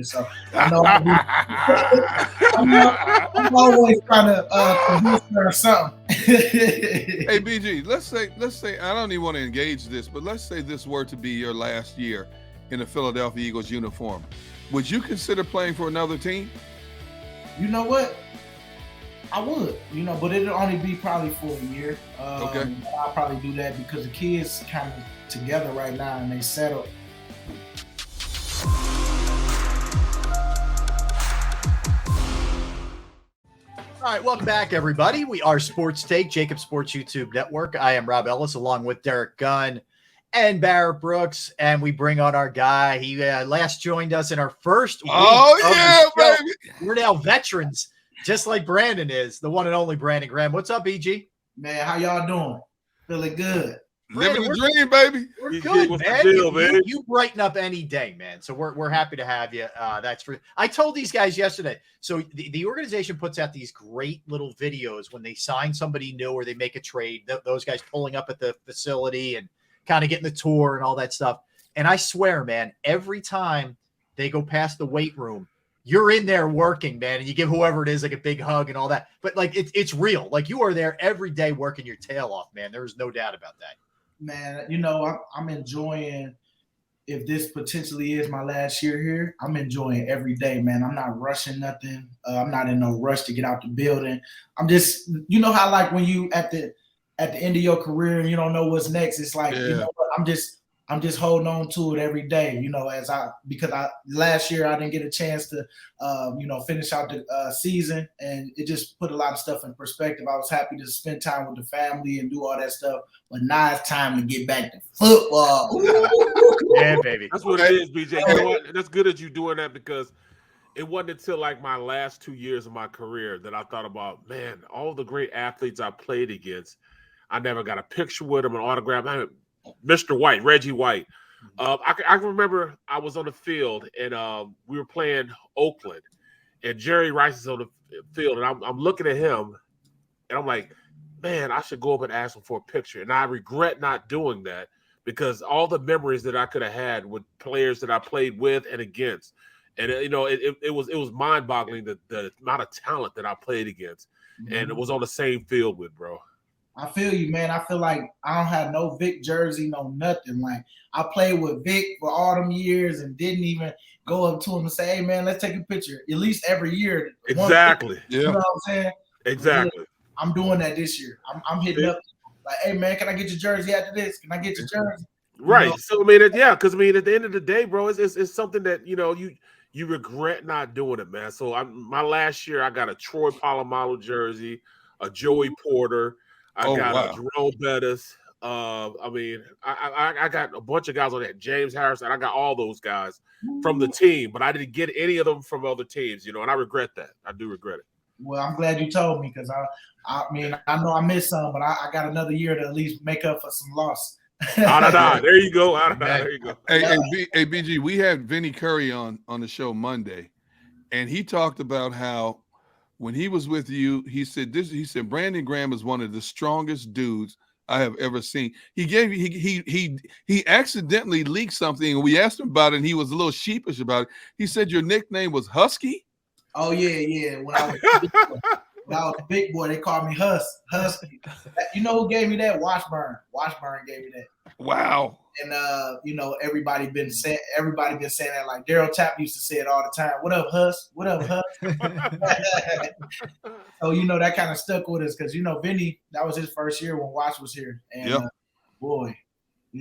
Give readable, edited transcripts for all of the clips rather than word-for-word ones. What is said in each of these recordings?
So I know I'm always trying to convince her or something. Hey, BG, let's say I don't even want to engage this, but let's say this were to be your last year in a Philadelphia Eagles uniform. Would you consider playing for another team? You know what? I would, but it'll only be probably for a year. Okay. I'll probably do that because the kids kind of together right now and they settled. All right, welcome back, everybody. We are Sports Take, JAKIB Sports YouTube Network. I am Rob Ellis, along with Derek Gunn and Barrett Brooks, and we bring on our guy. He last joined us in our first week. Oh, yeah, baby. We're now veterans, just like Brandon is, the one and only Brandon Graham. What's up, EG? Man, how y'all doing? Feeling good. Living the dream, baby. We're good, man. You brighten up any day, man. So we're happy to have you. That's for. I told these guys yesterday. So the organization puts out these great little videos when they sign somebody new or they make a trade. Those guys pulling up at the facility and kind of getting the tour and all that stuff. And I swear, man, every time they go past the weight room, you're in there working, man, and you give whoever it is like a big hug and all that. But like it's real. Like you are there every day working your tail off, man. There's no doubt about that. Man, I'm enjoying, if this potentially is my last year here, I'm enjoying every day, man. I'm not rushing nothing. I'm not in no rush to get out the building. I'm just, how like when you at the end of your career and you don't know what's next, it's like, I'm just holding on to it every day, because last year I didn't get a chance to, finish out the season, and it just put a lot of stuff in perspective. I was happy to spend time with the family and do all that stuff, but now it's time to get back to football. Yeah, baby. That's what it is, BJ. You know what? That's good that you're doing that, because it wasn't until like my last 2 years of my career that I thought about, man, all the great athletes I played against, I never got a picture with them, an autograph. Mr. White, Reggie White. I remember I was on the field and we were playing Oakland, and Jerry Rice is on the field, and I'm looking at him, and I'm like, man, I should go up and ask him for a picture. And I regret not doing that, because all the memories that I could have had with players that I played with and against, and it was mind-boggling the amount of talent that I played against, and it was on the same field with, bro. I feel you, man. I feel like I don't have no Vic jersey, no nothing. Like, I played with Vic for all them years and didn't even go up to him and say, hey, man, let's take a picture. At least every year. Exactly. You know what I'm saying? Exactly. I'm doing that this year. I'm hitting up like, hey, man, can I get your jersey after this? Can I get your jersey? Right. So, I mean, because, at the end of the day, bro, it's something that, you regret not doing it, man. So, my last year, I got a Troy Polamalu jersey, a Joey Porter, I got Jerome Bettis. I got a bunch of guys on that. James Harrison. I got all those guys from the team, but I didn't get any of them from other teams, and I regret that. I do regret it. Well, I'm glad you told me, because I know I missed some, but I got another year to at least make up for some loss. There you go. There you go. Hey, BG, we had Vinny Curry on the show Monday, and he talked about how, when he was with you, he said Brandon Graham is one of the strongest dudes I have ever seen. He accidentally leaked something, and we asked him about it, and he was a little sheepish about it. He said your nickname was Husky? Oh, yeah. When I was a big boy, they called me Husky. You know who gave me that? Washburn. Washburn gave me that. Wow. And everybody been saying that. Like Daryl Tapp used to say it all the time. What up, Hus? What up, Hus? So that kind of stuck with us, because Vinny, that was his first year when Wash was here, and boy,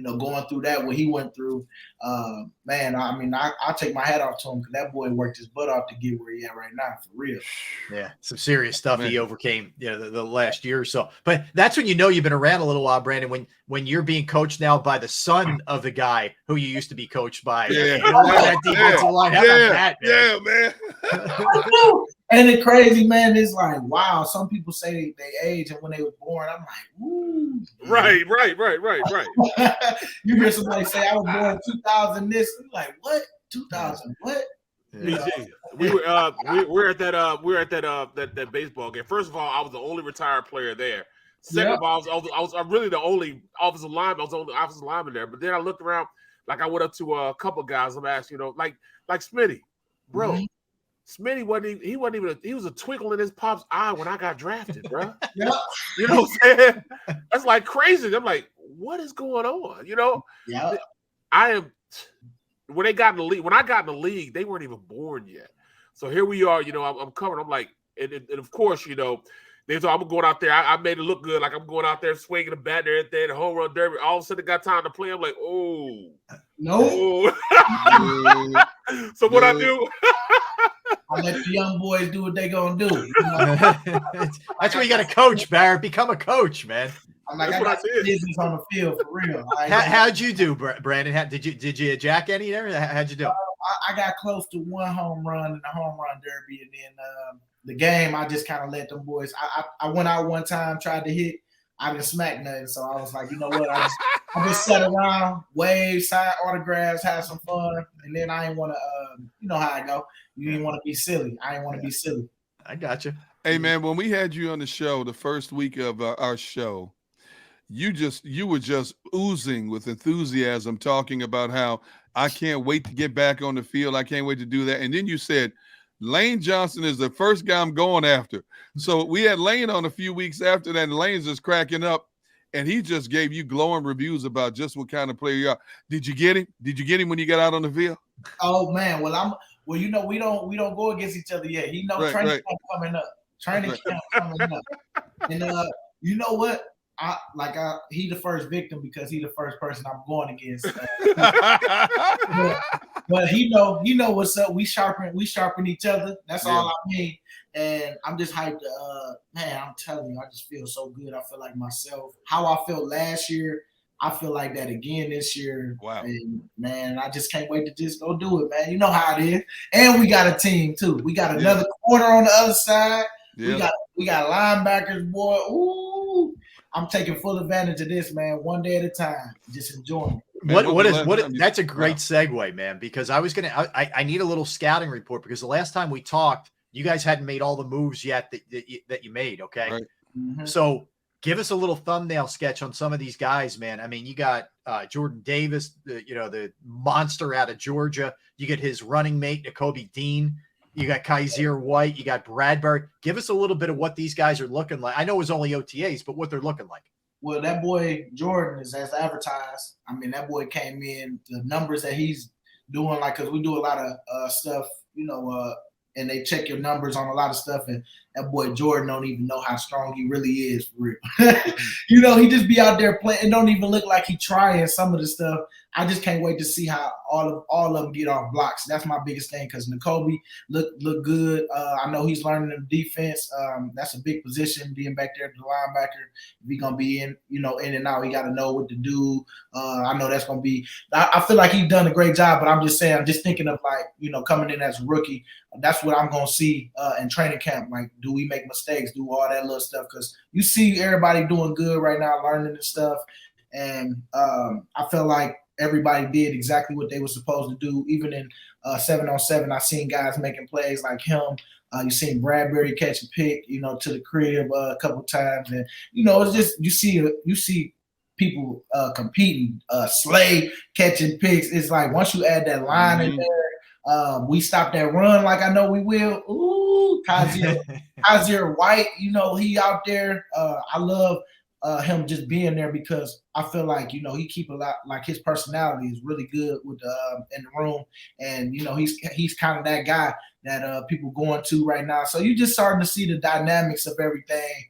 going through that, what he went through, man, I'll take my hat off to him, because that boy worked his butt off to get where he at right now, for real. Yeah, some serious stuff he overcame, the last year or so. But that's when you've been around a little while, Brandon, when you're being coached now by the son of the guy who you used to be coached by. That defensive line. How about that, man? Yeah, man. And it's crazy, man. It's like, wow, some people say they age and when they were born. I'm like, ooh. Right. You hear somebody say, I was born in 2000 this. You're like, what? 2000 what? BG, we were at that baseball game. First of all, I was the only retired player there. Second of all, I was really the only offensive lineman. I was the only offensive lineman there. But then I looked around, like I went up to a couple guys. I'm asking, like Smitty, bro. Mhm. Smitty he was a twinkle in his pop's eye when I got drafted, bro. Yep. You know what I'm saying? That's like crazy. I'm like, what is going on? You know, Yep. I am when I got in the league, they weren't even born yet. So here we are, you know, I'm covered. I'm like, and of course, you know, they thought I'm going out there. I made it look good, like I'm going out there swinging the bat and everything, the home run derby. All of a sudden, got time to play. I'm like, oh, Nope. oh. So what I do? I let the young boys do what they gonna do. You know? That's where you got to coach, Barrett. Become a coach, man. I'm like, That's I what got I did. business on the field for real. How'd you do, Brandon? Did you jack any there? How'd you do? I got close to one home run in the home run derby, and then the game I just kind of let them boys. I went out one time, tried to hit. I didn't smack nothing, so I was like, you know what? I just sat around, wave, sign autographs, have some fun, and then I didn't want to. You know how I go. You didn't want to be silly. I didn't want to be silly. I got you. Hey man, when we had you on the show the first week of our show, you were just oozing with enthusiasm, talking about how I can't wait to get back on the field. I can't wait to do that. And then you said, Lane Johnson is the first guy I'm going after. So we had Lane on a few weeks after that, and Lane's just cracking up, and he just gave you glowing reviews about just what kind of player you are. Did you get him? Did you get him when you got out on the field? Oh man, well you know we don't go against each other yet. He knows training camp coming up. Training camp coming up. And you know what? He the first victim because he the first person I'm going against. But he know what's up. We sharpen each other. That's all I mean. And I'm just hyped. Man, I'm telling you, I just feel so good. I feel like myself. How I felt last year, I feel like that again this year. Wow. And man, I just can't wait to just go do it, man. You know how it is. And we got a team too. We got another corner on the other side. Yeah. We got linebackers, boy. Ooh. I'm taking full advantage of this, man. One day at a time, just enjoying it. Man, that's a great segue, man, because I need a little scouting report because the last time we talked, you guys hadn't made all the moves yet that you made. Okay. Right. Mm-hmm. So give us a little thumbnail sketch on some of these guys, man. I mean, you got Jordan Davis, the monster out of Georgia. You get his running mate, Nakobe Dean. You got Kaiser White. You got Bradbury. Give us a little bit of what these guys are looking like. I know it was only OTAs, but what they're looking like. Well, that boy Jordan is as advertised. I mean, that boy came in, the numbers that he's doing, like, because we do a lot of stuff, and they check your numbers on a lot of stuff, and that boy Jordan don't even know how strong he really is for real. He just be out there playing. It don't even look like he trying some of the stuff. I just can't wait to see how all of them get off blocks. That's my biggest thing because Nakobe look good. I know he's learning the defense. That's a big position, being back there at the linebacker. If he's gonna be in and out, he got to know what to do. I know that's gonna be. I feel like he's done a great job, but I'm just saying, I'm just thinking of coming in as a rookie. That's what I'm gonna see in training camp. Like, do we make mistakes? Do all that little stuff? Because you see everybody doing good right now, learning and stuff. And I feel like everybody did exactly what they were supposed to do. Even in 7-on-7, I seen guys making plays like him. You seen Bradbury catch a pick, to the crib a couple times, and it's just you see people competing, Slay catching picks. It's like once you add that line in there, we stop that run like I know we will. Ooh, Kaiser White, he out there. I love him just being there because I feel like he keep a lot, like his personality is really good with in the room, and he's kind of that guy that people going to right now. So you just starting to see the dynamics of everything.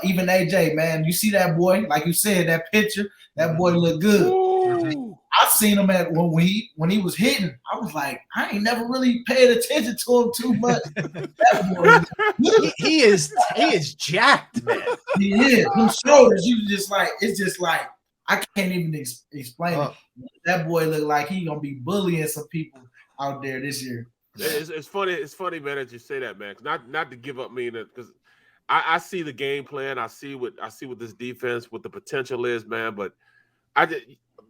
Even AJ, man, you see that boy, like you said, that picture, that boy look good. Ooh. I seen him when he was hitting. I was like, I ain't never really paid attention to him too much. That boy, he is jacked, man. He is. His shoulders, it's just like I can't even explain it. That boy look like he gonna be bullying some people out there this year. It's funny, man, that you say that, man. Not to give up me, because I see the game plan. I see what this defense, what the potential is, man. But I just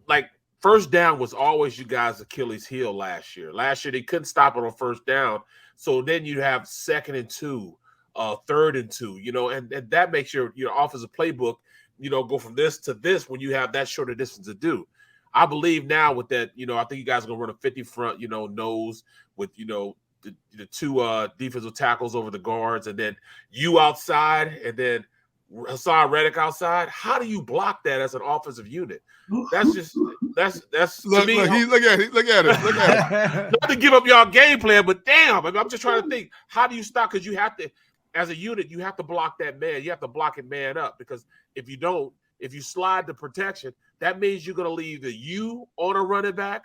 like. First down was always you guys' Achilles heel last year. Last year, they couldn't stop it on first down. So then you have 2nd and 2, 3rd and 2, and that makes your offensive playbook, go from this to this when you have that shorter distance to do. I believe now with that, I think you guys are going to run a 50 front, nose with, the two defensive tackles over the guards, and then you outside, and then Hassan Reddick outside. How do you block that as an offensive unit? That's look, to me. Look at it. Not to give up y'all game plan, but damn, I'm just trying to think. How do you stop? Because you have to, as a unit, you have to block that man. You have to block it man up, because if you don't, if you slide the protection, that means you're going to leave you on a running back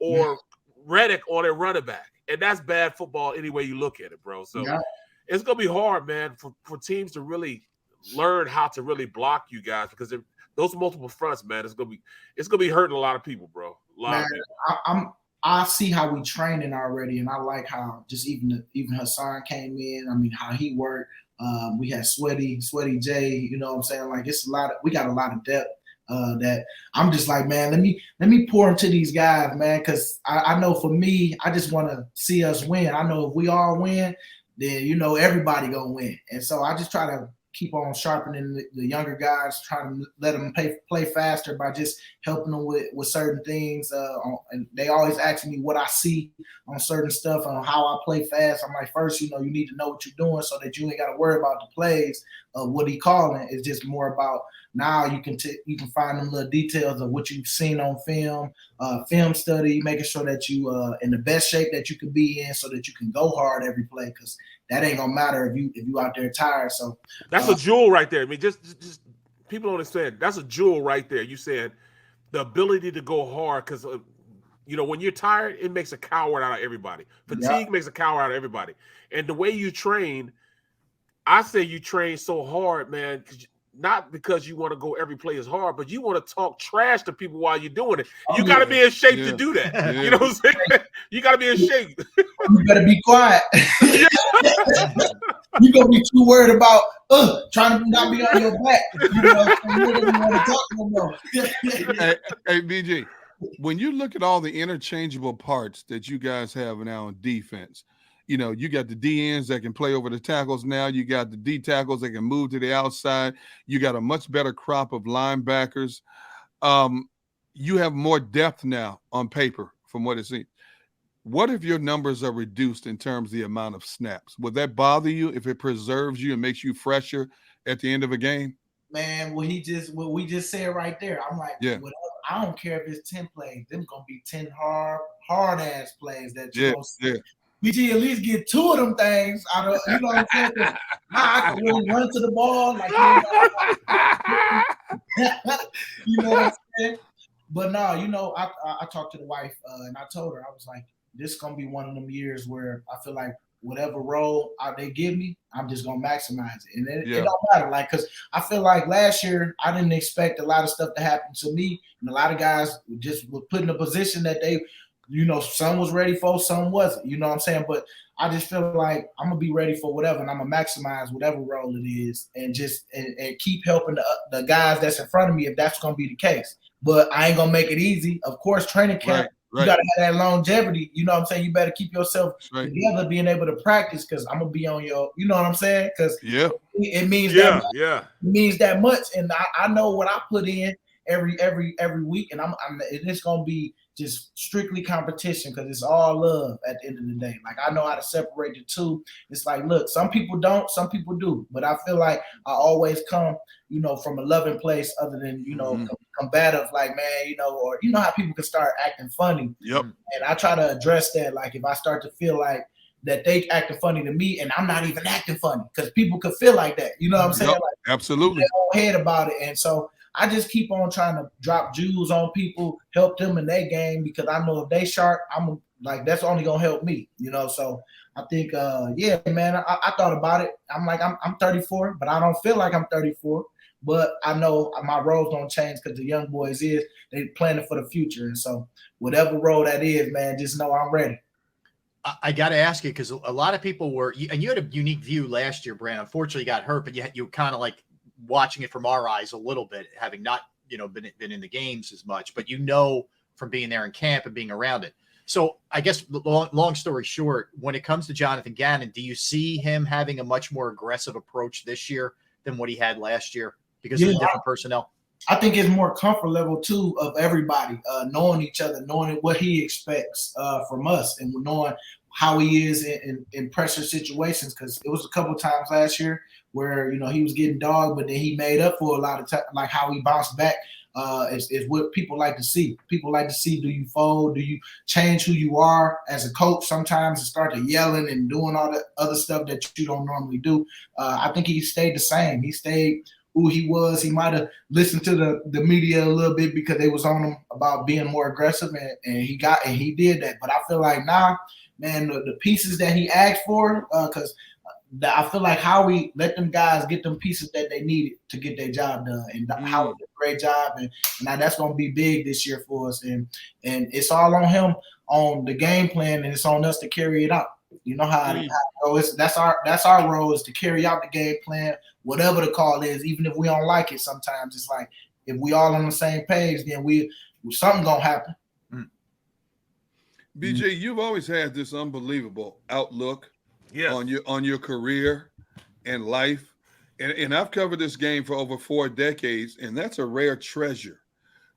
or Reddick on a running back. And that's bad football any way you look at it, bro. So it's going to be hard, man, for teams to really learn how to really block you guys, because those multiple fronts, man, it's going to be hurting a lot of people, bro. I see how we training already, and I like how just even Hassan came in. I mean, how he worked. We had Sweaty J, you know what I'm saying? Like, it's we got a lot of depth that I'm just like, man, let me pour into these guys, man, because I know for me, I just want to see us win. I know if we all win, then, you know, everybody gonna win. And so I just try to keep on sharpening the younger guys, trying to let them play faster by just helping them with certain things. And they always ask me what I see on certain stuff, on how I play fast. I'm like, first, you know, you need to know what you're doing so that you ain't got to worry about the plays of what he calling. It's just more about now you can find them little details of what you've seen on film, film study, making sure that you in the best shape that you can be in so that you can go hard every play, because that ain't gonna matter if you out there tired. So that's a jewel right there. I mean, just people don't understand. That's a jewel right there. You said the ability to go hard, because you know, when you're tired, it makes a coward out of everybody. Fatigue makes a coward out of everybody. And the way you train, I say you train so hard, man, not because you want to go every play is hard, but you want to talk trash to people while you're doing it. You got to be in shape to do that. You know what I'm saying? You got to be in shape. You better be quiet. You're going to be too worried about trying to not be on your back. You know, you don't want to talk no more. Hey, BG, when you look at all the interchangeable parts that you guys have now on defense, you know, you got the DNs that can play over the tackles now. You got the D tackles that can move to the outside. You got a much better crop of linebackers. You have more depth now on paper from what it seems. What if your numbers are reduced in terms of the amount of snaps? Would that bother you if it preserves you and makes you fresher at the end of a game? Man, what we just said right there, I'm like, I don't care if it's 10 plays. Them going to be 10 hard-ass plays that you're going to see. BG at least get 2 of them things out of, you know what I'm saying? I can really run to the ball. Like, you know what I'm saying? But no, you know, I talked to the wife and I told her, I was like, this is going to be one of them years where I feel like whatever role they give me, I'm just going to maximize it. And it don't matter. Like, because I feel like last year, I didn't expect a lot of stuff to happen to me. And a lot of guys just were put in a position that they, you know, some was ready for, some wasn't, you know what I'm saying? But I just feel like I'm going to be ready for whatever, and I'm going to maximize whatever role it is and just and keep helping the guys that's in front of me if that's going to be the case. But I ain't going to make it easy. Of course, training camp, you got to have that longevity. You know what I'm saying? You better keep yourself together, being able to practice, because I'm going to be on your, you know what I'm saying? Because it means that much. It means that much. And I know what I put in every week, and it's going to be just strictly competition, because it's all love at the end of the day. Like, I know how to separate the two. It's like, look, some people don't, some people do, but I feel like I always come, you know, from a loving place, other than, you know, combative, like, man, you know, or you know how people can start acting funny. And I try to address that. Like, if I start to feel like that they acting funny to me and I'm not even acting funny, because people could feel like that. You know what I'm saying? Like, absolutely. Their own head about it. And so I just keep on trying to drop jewels on people, help them in their game, because I know if they sharp, I'm like, that's only gonna help me, you know. So I think, man, I thought about it. I'm like, I'm 34, but I don't feel like I'm 34. But I know my roles don't change, because the young boys they planning for the future, and so whatever role that is, man, just know I'm ready. I got to ask you, because a lot of people were, and you had a unique view last year, Brand. Unfortunately, you got hurt, but you kind of like watching it from our eyes a little bit, having not, you know, been in the games as much, but you know, from being there in camp and being around it. So I guess long story short, when it comes to Jonathan Gannon, do you see him having a much more aggressive approach this year than what he had last year because of the different personnel? I think it's more comfort level too of everybody, knowing each other, knowing what he expects from us, and knowing how he is in pressure situations, because it was a couple of times last year where, you know, he was getting dogged, but then he made up for a lot of time, like how he bounced back. Is what people like to see. People like to see, do you fold? Do you change who you are as a coach sometimes and start to yelling and doing all the other stuff that you don't normally do? I think he stayed the same. He stayed who he was. He might have listened to the media a little bit because they was on him about being more aggressive, and he did that. But I feel like now, man, the pieces that he asked for, because I feel like Howie let them guys get them pieces that they needed to get their job done, and Howie did a great job, and now that's going to be big this year for us, and it's all on him on the game plan, and it's on us to carry it out. You know how it goes. That's our role, is to carry out the game plan, whatever the call is, even if we don't like it. Sometimes it's like, if we all on the same page, then something gonna happen. BJ, you've always had this unbelievable outlook on your career and life, and I've covered this game for over 4 decades, and that's a rare treasure.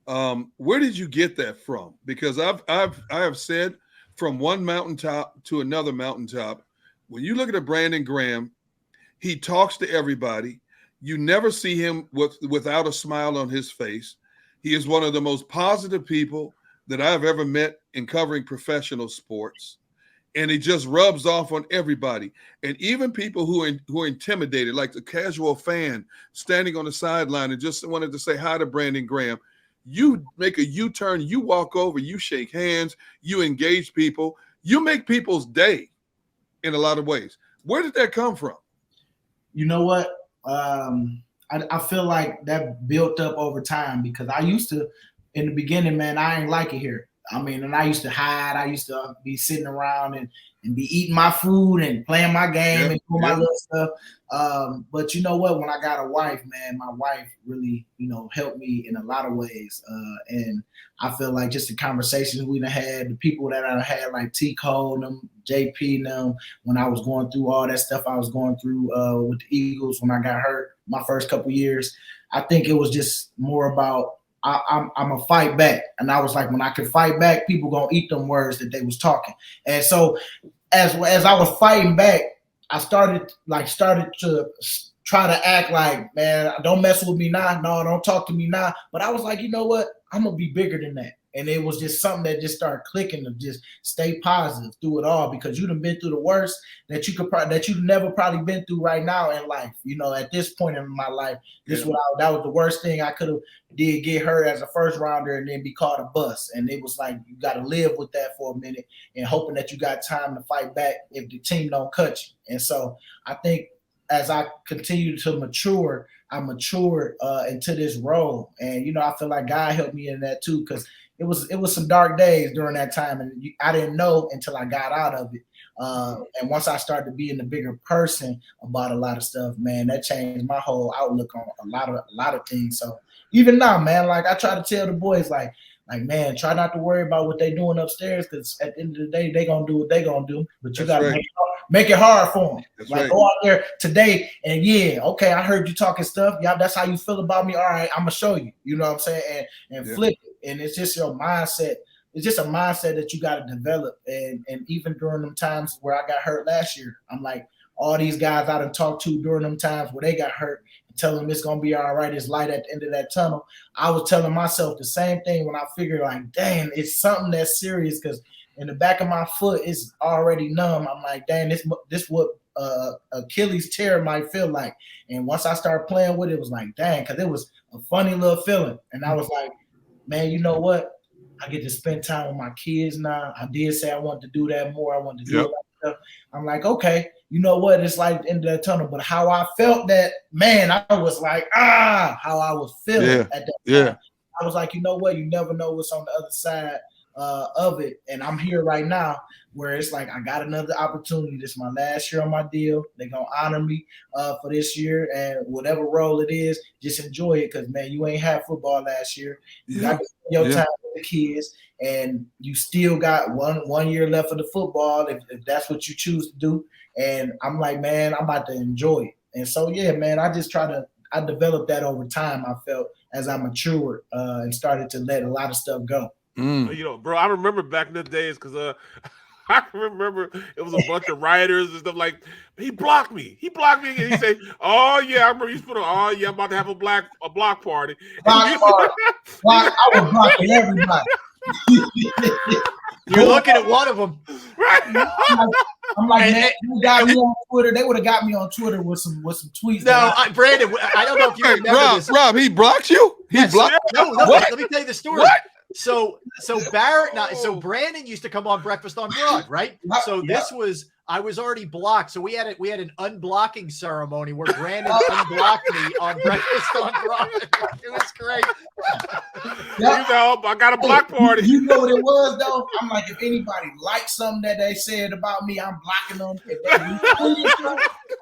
Where did you get that from? Because I have said, from one mountaintop to another mountaintop, when you look at a Brandon Graham, he talks to everybody. You never see him without a smile on his face. He is one of the most positive people that I've ever met in covering professional sports. And it just rubs off on everybody. And even people who are intimidated, like the casual fan standing on the sideline and just wanted to say hi to Brandon Graham, you make a U-turn, you walk over, you shake hands, you engage people, you make people's day in a lot of ways. Where did that come from? You know what? I feel like that built up over time, because I used to, in the beginning, man, I ain't like it here. I mean, and I used to hide. I used to be sitting around and be eating my food and playing my game and doing my little stuff. But you know what? When I got a wife, man, my wife really, you know, helped me in a lot of ways. And I feel like just the conversations we done had, the people that I had, like T. Cole, them, JP, them, when I was going through all that stuff I was going through with the Eagles when I got hurt my first couple years, I think it was just more about, I'm a fight back. And I was like, when I could fight back, people gonna eat them words that they was talking. And so as I was fighting back, I started to try to act like, man, don't mess with me now. No, don't talk to me now. But I was like, you know what? I'm gonna be bigger than that. And it was just something that just started clicking, to just stay positive through it all, because you've been through the worst that you've never probably been through right now in life. You know, at this point in my life, that was the worst thing I could have did, get hurt as a first rounder and then be caught a bust. And it was like, you got to live with that for a minute and hoping that you got time to fight back if the team don't cut you. And so I think as I continue to mature, I matured into this role. And, you know, I feel like God helped me in that too, because it was some dark days during that time, and I didn't know until I got out of it. And once I started being a bigger person about a lot of stuff, man, that changed my whole outlook on a lot of things. So even now, man, like I try to tell the boys, like, man, try not to worry about what they're doing upstairs, because at the end of the day, they gonna do what they gonna do. But you gotta make it hard for them. That's like, go out there today and okay, I heard you talking stuff. Yeah, that's how you feel about me. All right, I'm gonna show you. You know what I'm saying? And flip it. And it's just your mindset. It's just a mindset that you got to develop. And even during them times where I got hurt last year, I'm like, all these guys I done talked to during them times where they got hurt, tell them it's gonna be all right, it's light at the end of that tunnel. I was telling myself the same thing when I figured, like, dang, it's something that's serious, because in the back of my foot it's already numb. I'm like, dang, this what Achilles tear might feel like. And once I started playing with it, it was like, dang, because it was a funny little feeling. And I was like, man, you know what? I get to spend time with my kids now. I did say I wanted to do that more. I wanted to do that. I'm like, okay, you know what? It's like the end of that tunnel. But how I felt that, man, I was like, how I was feeling at that time. I was like, you know what? You never know what's on the other side of it. And I'm here right now where it's like, I got another opportunity. This is my last year on my deal. They're going to honor me for this year, and whatever role it is, just enjoy it. Because, man, you ain't had football last year. You got to spend your time with the kids, and you still got one year left of the football if that's what you choose to do. And I'm like, man, I'm about to enjoy it. And so, yeah, man, I developed that over time, I felt, as I matured and started to let a lot of stuff go. You know, bro, I remember back in the days, because I can remember it was a bunch of writers and stuff like, he blocked me. He blocked me. And he said, oh, yeah, I remember he's put on, oh, yeah, I'm about to have a block party. Block party. I was blocking everybody. You're looking at one of them. Right. I'm like, man, you got me on Twitter. They would have got me on Twitter with some tweets. No, Brandon, I don't know if you remember this. Rob, he blocked you? He blocked? No, let me tell you the story. What? So Brandon used to come on Breakfast on Broad, right? So this was, I was already blocked. So we had an unblocking ceremony where Brandon unblocked me on Breakfast on Broad. It was great. You know, I got a block party. You know what it was though? I'm like, if anybody likes something that they said about me, I'm blocking them.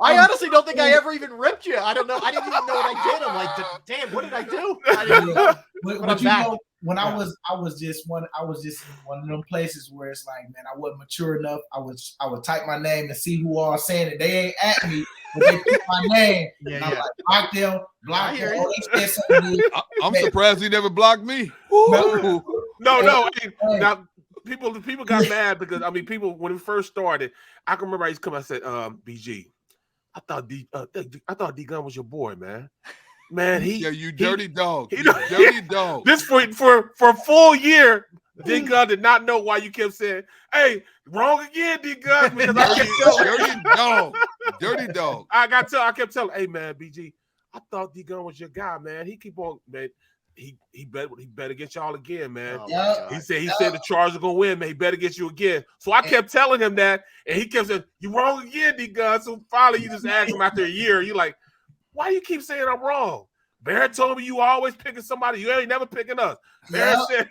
I honestly don't think I ever even ripped you. I don't know. I didn't even know what I did. I'm like, damn, what did I do? I didn't know. But you know, when I was just in one of them places where it's like, man, I wasn't mature enough. I would type my name and see who all saying it. They ain't at me, but they put my name. And I'm like, block them. Oh, they said something. I'm surprised he never blocked me. No. Hey, now people got mad because people when it first started, I can remember I used to come and said, BG, I thought D Gun was your boy, man. Man, you dirty dog. You dirty dog. This for a full year, D Gun did not know why you kept saying, "Hey, wrong again, D Gun." Because I kept telling, dirty dog. I kept telling, "Hey, man, BG, I thought D Gun was your guy, man. He keep on, man. He better get y'all again, man. He said the Chargers are gonna win, man. He better get you again." So I kept telling him that, and he kept saying, "You wrong again, D Gun." So finally, you just asked him after a year. You like, why do you keep saying I'm wrong? Barrett told me you always picking somebody. You ain't never picking us. Barrett said,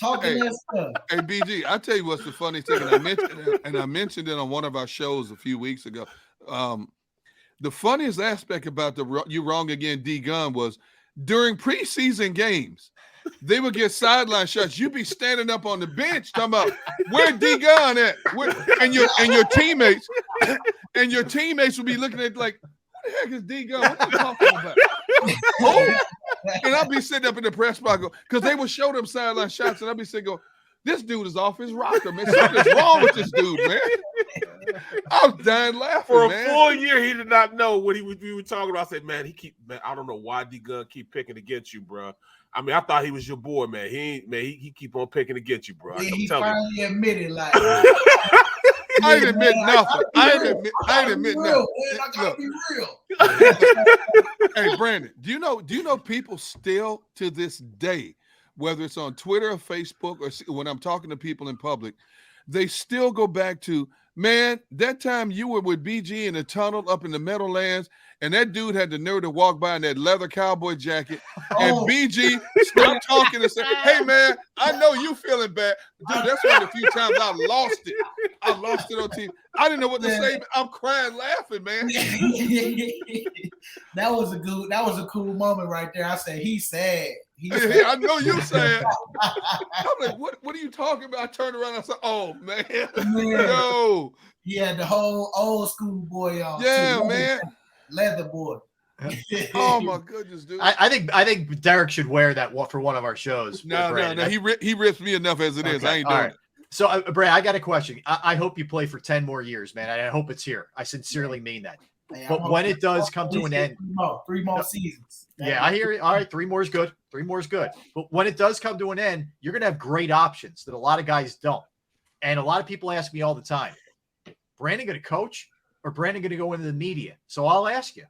talking that stuff. Hey, BG, I tell you what's the funny thing, and I mentioned it on one of our shows a few weeks ago. The funniest aspect about the "you wrong again" D Gun was during preseason games, they would get sideline shots. You'd be standing up on the bench talking about where D Gun at, and your teammates would be looking at like, what the heck is D Gun? What are you talking about? And I'd be sitting up in the press box because they would show them sideline shots, and I'd be sitting going, this dude is off his rocker, man. Something's wrong with this dude, man. I was dying laughing, for a man. full year, he did not know what we were talking about. I said, man, I don't know why D Gun keep picking against you, bro. I thought he was your boy, man. He keep on picking against you, bro. He finally admitted, like, I didn't admit nothing. I didn't admit nothing. I gotta be real. Hey, Brandon, do you know people still to this day, whether it's on Twitter or Facebook or when I'm talking to people in public, they still go back to, man, that time you were with BG in the tunnel up in the Meadowlands, and that dude had the nerve to walk by in that leather cowboy jacket, and BG stopped talking and said, hey, man, I know you feeling bad. Dude, that's one of the few times I lost it. I lost it on TV. I didn't know what to say. I'm crying laughing, man. That was a cool moment right there. I said, he's sad. I know you sad. I'm like, what are you talking about? I turned around and I said, oh, man. No. He had the whole old school boy on. Yeah, man. Leather boy. Oh my goodness, dude. I think Derek should wear that for one of our shows. No. He rips me enough as it is. I ain't doing it. So, Brad, I got a question. I hope you play for 10 more years, man. I hope it's here. I sincerely mean that. Man, but when it does come to an end, 3 more seasons. Yeah, I hear you. All right, 3 more is good. 3 more is good. But when it does come to an end, you're going to have great options that a lot of guys don't. And a lot of people ask me all the time, Brandon going to coach or Brandon going to go into the media? So I'll ask you,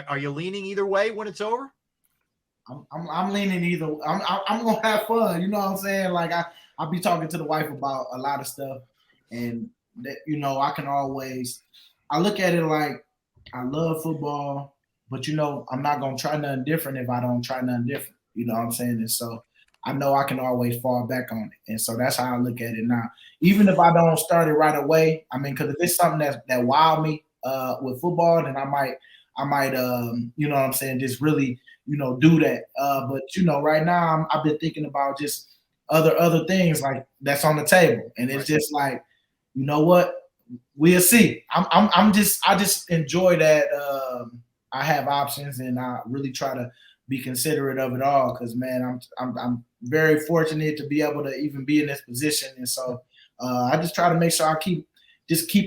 are you leaning either way when it's over? I'm leaning either. I'm going to have fun. You know what I'm saying? Like I'll be talking to the wife about a lot of stuff, and that, I can always, I look at it like I love football, but I'm not gonna try nothing different if I don't try nothing different. You know what I'm saying? And so I know I can always fall back on it, and so that's how I look at it now. Even if I don't start it right away, because if it's something that wow me with football, then I might you know what I'm saying, just really do that. But right now I've been thinking about just other things like that's on the table, and it's just like, you know what, we'll see. I just enjoy that I have options, and I really try to be considerate of it all. Because man, I'm very fortunate to be able to even be in this position, and so I just try to make sure I keep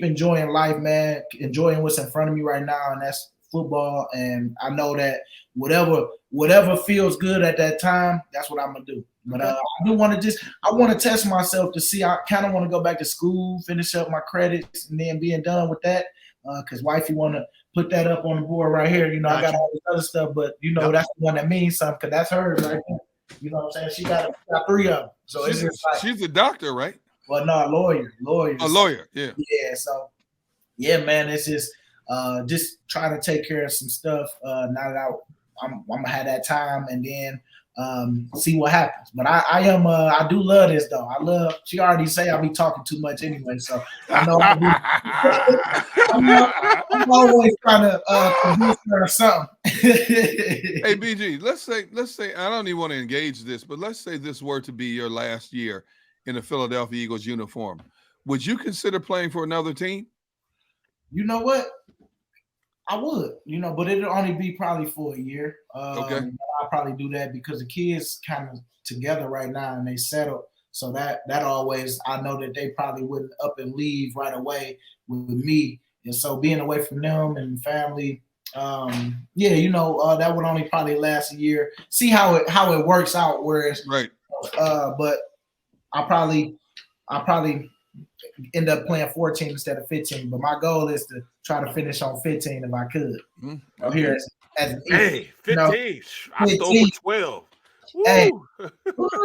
enjoying life, man, enjoying what's in front of me right now, and that's football. And I know that whatever feels good at that time, that's what I'm gonna do. But I do want to test myself to see. I kind of want to go back to school, finish up my credits, and then being done with that. Because wifey want to put that up on the board right here. You know, I got all this other stuff, but you know that's the one that means something because that's hers right there. You know what I'm saying? She got 3 of them. So she's a doctor, right? Well, no, lawyer. A lawyer, yeah. Yeah. So yeah, man, it's just trying to take care of some stuff. Now that I'm gonna have that time, and then see what happens. But I do love this though. She already say I be talking too much anyway, so I know I'm always trying to convince her or something. Hey BG, let's say I don't even want to engage this, but let's say this were to be your last year in the Philadelphia Eagles uniform. Would you consider playing for another team? You know what? I would, but it'll only be probably for a year. Okay. I'll probably do that because the kids kind of together right now and they settled. So that always, I know that they probably wouldn't up and leave right away with me. And so being away from them and family, that would only probably last a year. See how it works out. Whereas, right. But I'll probably end up playing 14 instead of 15. But my goal is to try to finish on 15 if I could. Okay. Here as 15. I stole for 12. Woo. Hey,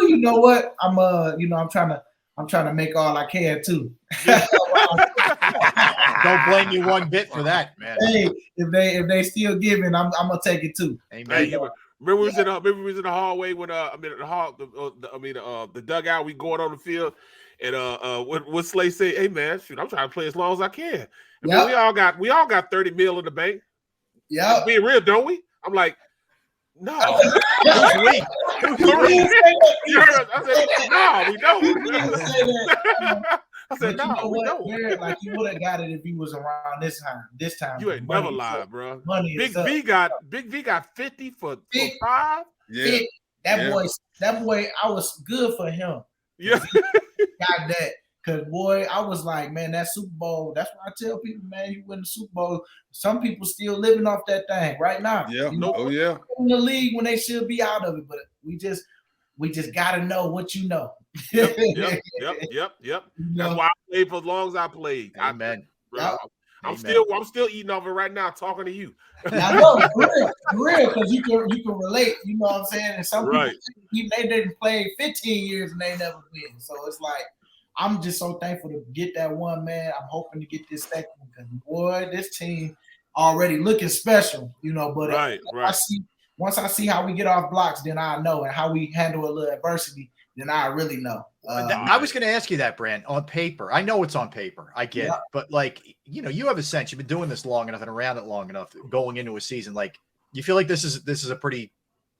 you know what? I'm trying to make all I can too. Don't blame you one bit for that, man. Hey, if they still giving, I'm gonna take it too. Amen. Hey, remember we was in the hallway when the dugout, we going on the field, and what Slay say, hey man, shoot, I'm trying to play as long as I can. And we all got 30 mil in the bank. Yeah, being real, don't we? I'm like, no. Who's we? I said, no, we don't. I said, no, we don't. Jared, like you would have got it if he was around this time. You ain't never lied, bro. Big V got 50 for 5. Yeah. That boy, I was good for him. Yeah. Got that. Because, boy, I was like, man, that Super Bowl, that's why I tell people, man, you win the Super Bowl. Some people still living off that thing right now. Yeah. In the league when they should be out of it. But we just got to know what you know. Yep. That's why I played for as long as I played. Amen. I'm still eating off it right now, talking to you. I know, for real, because you can relate. You know what I'm saying? And some people, they didn't play 15 years and they never win. So it's like, I'm just so thankful to get that one, man. I'm hoping to get this second because, boy, this team already looking special, But once I see how we get off blocks, then I know, and how we handle a little adversity, then I really know. I was going to ask you that, Brand. On paper, I know it's on paper. I get it, but you have a sense. You've been doing this long enough and around it long enough. Going into a season, you feel like this is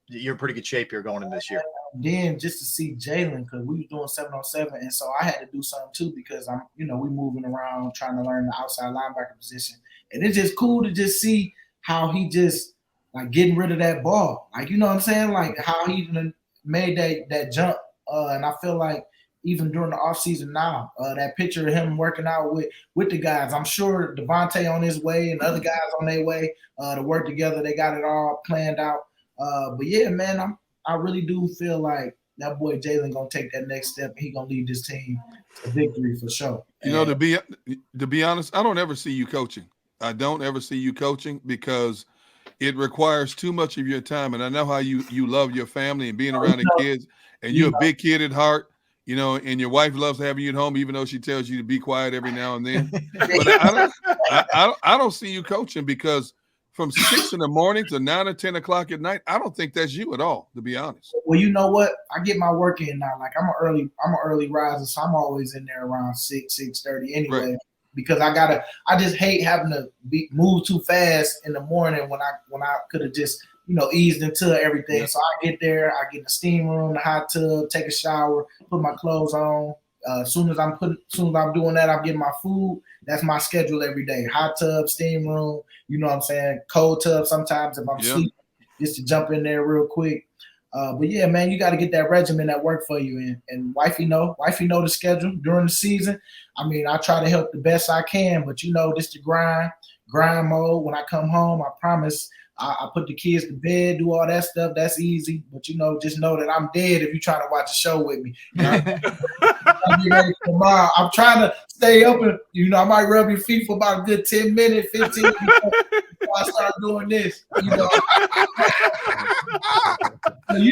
you're in pretty good shape here going in this year. Then just to see Jalen, because we were doing 7-on-7, and so I had to do something too because we moving around trying to learn the outside linebacker position, and it's just cool to just see how he just getting rid of that ball, you know what I'm saying, how he made that jump, and I feel like even during the offseason now, that picture of him working out with the guys, I'm sure Devontae on his way and other guys on their way to work together. They got it all planned out. But yeah, man, I really do feel like that boy Jalen gonna take that next step. And he gonna lead this team to victory for sure. To be honest, I don't ever see you coaching. I don't ever see you coaching because it requires too much of your time. And I know how you love your family and being around the kids. And you're a big kid at heart, and your wife loves having you at home, even though she tells you to be quiet every now and then. But I don't see you coaching because from 6 in the morning to 9 or 10 o'clock at night, I don't think that's you at all, to be honest. Well, you know what? I get my work in now. I'm an early riser, so I'm always in there around 6:30 anyway. Right. Because I just hate having to move too fast in the morning when I could have just eased into everything. Yeah. So I get there, I get in the steam room, the hot tub, take a shower, put my clothes on. As soon as I'm doing that, I'm getting my food. That's my schedule every day. Hot tub, steam room, you know what I'm saying? Cold tub sometimes if I'm sleeping. just to jump in there real quick. But yeah, man, you got to get that regimen that work for you. And wifey know the schedule during the season. I mean, I try to help the best I can, but this the grind mode. When I come home, I promise I put the kids to bed, do all that stuff. That's easy. But just know that I'm dead if you trying to watch a show with me. I'll be ready for tomorrow. I'm trying to stay up and I might rub your feet for about a good 10 minutes, 15 minutes before I start doing this. Hey,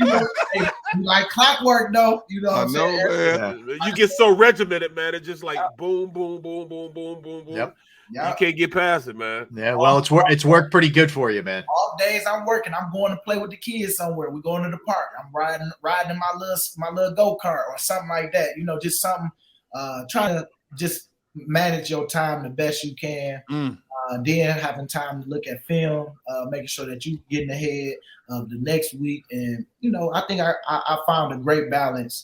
like clockwork though. I know, man. You get so regimented, man. It's just like boom, boom, boom, boom, boom, boom, boom. Yep. You can't get past it, man. Yeah, well, it's worked pretty good for you, man. All days I'm working, I'm going to play with the kids somewhere. We're going to the park. I'm riding in my little go-kart or something like that. Just something. Trying to just manage your time the best you can. Then having time to look at film, making sure that you getting ahead of the next week. And I think I found a great balance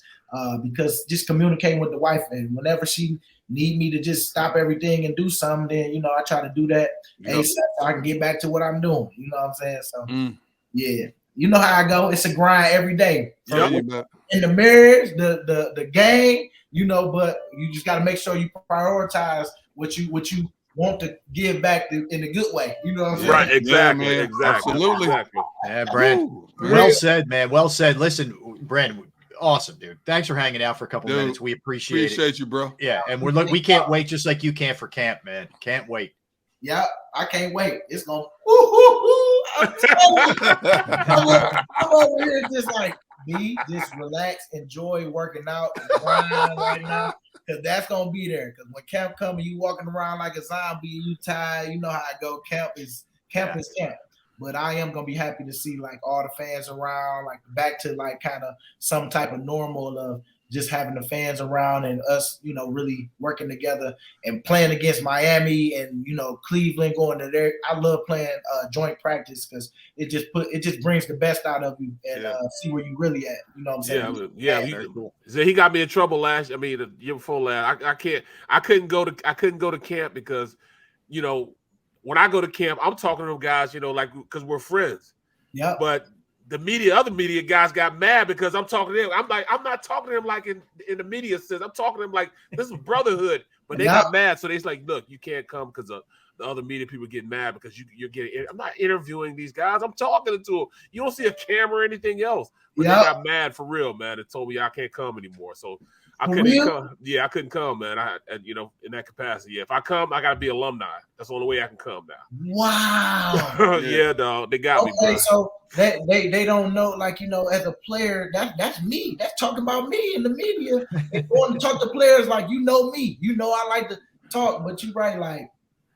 because just communicating with the wife, and whenever she need me to just stop everything and do something, then I try to do that ASAP so I can get back to what I'm doing. You know what I'm saying? So yeah, you know how I go. It's a grind every day. In the marriage, the game, but you just got to make sure you prioritize what you want to give back in a good way. You know what I'm saying? Right, exactly, yeah, exactly. Absolutely. Exactly. Yeah, Brandon. Well said, man. Well said. Listen, Brandon, awesome, dude. Thanks for hanging out for a couple minutes. We appreciate you, bro. Yeah, and we can't wait, just like you can, for camp, man. Can't wait. Yeah, I can't wait. It's going I'm over here just like just relax, enjoy working out, grind right now, because that's gonna be there. Because when camp comes, you walking around like a zombie, you tired. You know how I go. Camp is camp. But I am gonna be happy to see like all the fans around, like back to like kind of some type of normal of just having the fans around and us, really working together and playing against Miami and Cleveland, going to there. I love playing joint practice because it just brings the best out of you and see where you really at. You know what I'm saying? Yeah. He got me in trouble the year before last. I couldn't go to camp because when I go to camp, I'm talking to them guys, like because we're friends. Yeah. But the other media guys got mad because I'm talking to them. I'm not talking to them like in the media sense. I'm talking to them like this is brotherhood. But they got mad, so they're like, look, you can't come because the other media people get mad because you're getting. I'm not interviewing these guys. I'm talking to them. You don't see a camera or anything else. But they got mad for real, man. And told me I can't come anymore. So I couldn't come. Yeah, I couldn't come, man. In that capacity. Yeah, if I come, I gotta be alumni. That's the only way I can come now. Wow. Yeah, dog. They got me. Okay, so they don't know, like as a player, that's me. That's talking about me in the media. They want to talk to players like me. I like to talk, but you right, like,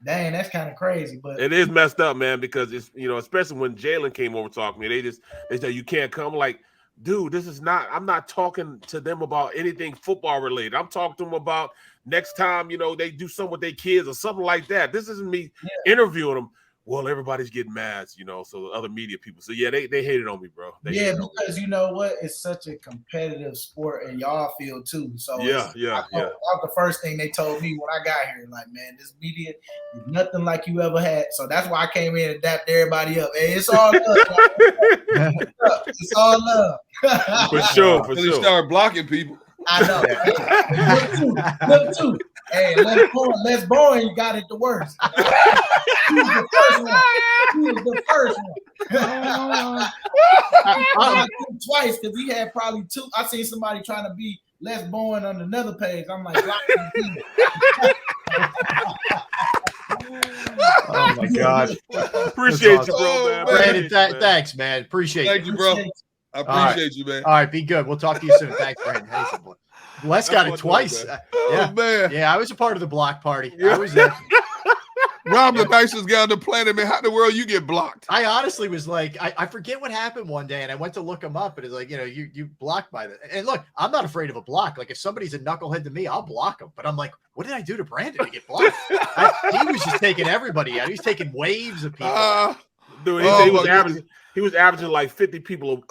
dang, that's kind of crazy. But it is messed up, man, because it's especially when Jalen came over talking to me, they said you can't come. Like, dude, this is not. I'm not talking to them about anything football related. I'm talking to them about next time they do something with their kids or something like that. This isn't me interviewing them. Well, everybody's getting mad, so the other media people. So yeah, they hated on me, bro. Because you know what? It's such a competitive sport in y'all field too. So yeah. That was the first thing they told me when I got here. Like, man, this media is nothing like you ever had. So that's why I came in and dapped everybody up. Hey, it's all love. It's all love. For sure. They start blocking people. I know. Look too. Hey, Les Bowen, you got it the worst. He was the first one. I got him twice because he had probably two. I seen somebody trying to be Les Bowen on another page. I'm like, oh my gosh. Appreciate you, bro, man. Brandon, thanks, man. Appreciate Thank you, bro. I appreciate you, man. All right, be good. We'll talk to you soon. Thanks, Brandon. Les got it twice. Man. Yeah, I was a part of the block party. I was there. Rob, the nicest guy on the planet, man. How in the world you get blocked? I honestly was like, I forget what happened one day, and I went to look him up, and it's like, you blocked by that. And look, I'm not afraid of a block. Like, if somebody's a knucklehead to me, I'll block him. But I'm like, what did I do to Brandon to get blocked? He was just taking everybody out. He was taking waves of people. Dude, he was averaging like 50 people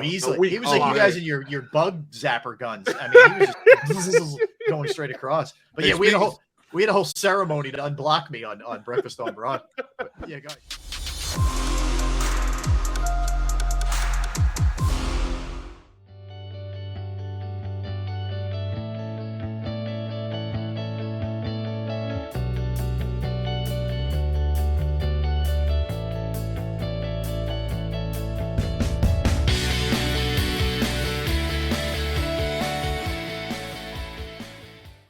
easily. a week. He was like you guys in your bug zapper guns. I mean, he was just going straight across. But yeah, we had a whole ceremony to unblock me on Breakfast on Broad. But, yeah, guys.